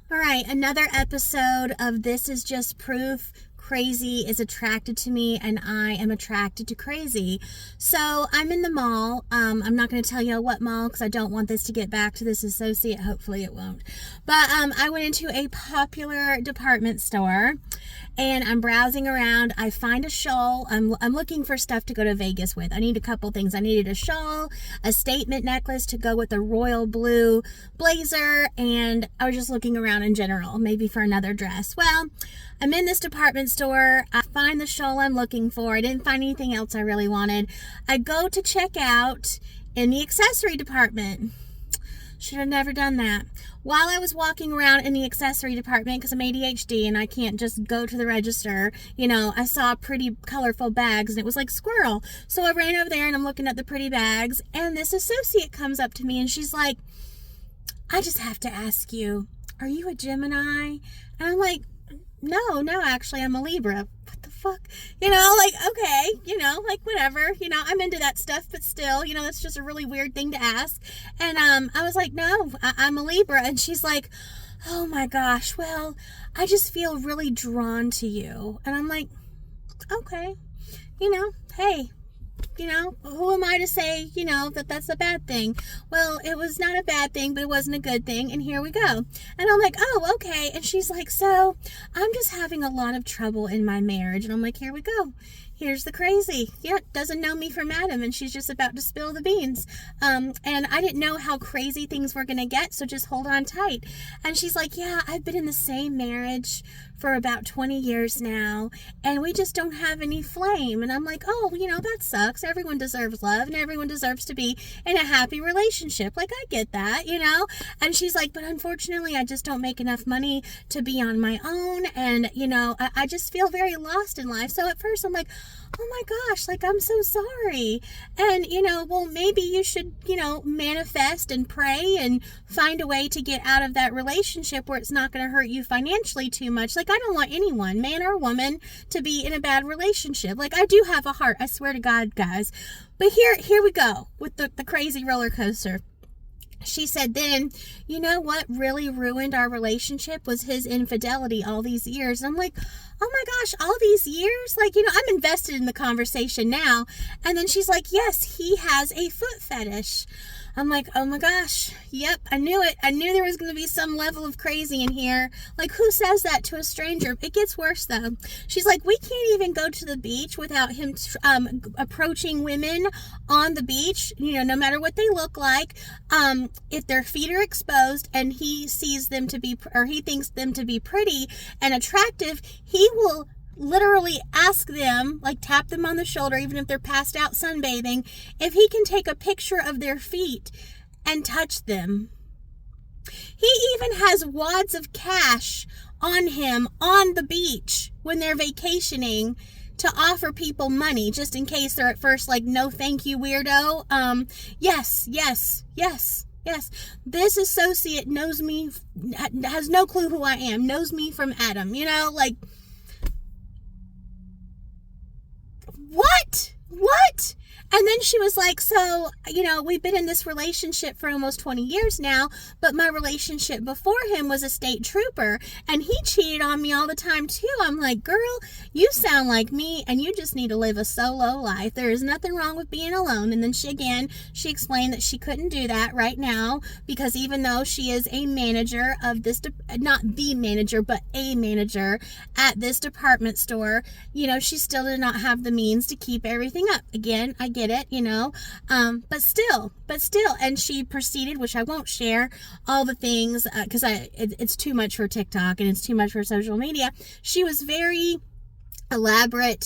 All right, another episode of This Is Just Proof. Crazy is attracted to me, and I am attracted to crazy. So I'm in the mall. I'm not going to tell you what mall because I don't want this to get back to this associate. Hopefully it won't. But I went into a popular department store, and I'm browsing around. I find a shawl. I'm looking for stuff to go to Vegas with. I need a couple things. I needed a shawl, a statement necklace to go with a royal blue blazer, and I was just looking around in general, maybe for another dress. Well, I'm in this department store. I find the shawl I'm looking for. I didn't find anything else I really wanted. I go to check out in the accessory department. Should have never done that. While I was walking around in the accessory department, because I'm ADHD and I can't just go to the register, I saw pretty colorful bags and it was like squirrel. So I ran over there and I'm looking at the pretty bags, and this associate comes up to me and she's like, "I just have to ask you, are you a Gemini?" And I'm like, no, actually, I'm a Libra. What the fuck? Okay, whatever. I'm into that stuff, but still, that's just a really weird thing to ask. And I was like, no, I'm a Libra. And she's like, "Oh my gosh, well, I just feel really drawn to you." And I'm like, okay, hey, who am I to say, that that's a bad thing? Well, it was not a bad thing, but it wasn't a good thing, and here we go. And I'm like, oh, okay. And she's like, "So, I'm just having a lot of trouble in my marriage." And I'm like, here we go. Here's the crazy. Yeah, doesn't know me from Adam, and she's just about to spill the beans. And I didn't know how crazy things were going to get, so just hold on tight. And she's like, "Yeah, I've been in the same marriage for about 20 years now, and we just don't have any flame." And I'm like, oh, that sucks. Everyone deserves love, and everyone deserves to be in a happy relationship. Like, I get that, And she's like, "But unfortunately, I just don't make enough money to be on my own, and, I just feel very lost in life." So at first I'm like, oh my gosh, like, I'm so sorry. And, well, maybe you should, manifest and pray and find a way to get out of that relationship where it's not going to hurt you financially too much. Like, I don't want anyone, man or woman, to be in a bad relationship. Like, I do have a heart, I swear to God, guys. But here we go with the crazy roller coaster. She said, then, what really ruined our relationship was his infidelity all these years. And I'm like, oh my gosh, all these years? Like, I'm invested in the conversation now. And then she's like, yes, he has a foot fetish. I'm like, oh my gosh, yep, I knew it. I knew there was going to be some level of crazy in here. Like, who says that to a stranger? It gets worse, though. She's like, we can't even go to the beach without him approaching women on the beach, no matter what they look like. If their feet are exposed and he sees them to be, or he thinks them to be pretty and attractive, he will literally ask them, like tap them on the shoulder, even if they're passed out sunbathing, if he can take a picture of their feet and touch them. He even has wads of cash on him on the beach when they're vacationing to offer people money, just in case they're at first like, no thank you, weirdo. Yes. This associate knows me, has no clue who I am, knows me from Adam, like, What? And then she was like, so, we've been in this relationship for almost 20 years now, but my relationship before him was a state trooper, and he cheated on me all the time too. I'm like, girl, you sound like me, and you just need to live a solo life. There is nothing wrong with being alone. And then she explained that she couldn't do that right now, because even though she is a manager of this, not the manager, but a manager at this department store, she still did not have the means to keep everything up. Again, I get it, but still, and she proceeded, which I won't share all the things, because it's too much for TikTok and it's too much for social media. She was very elaborate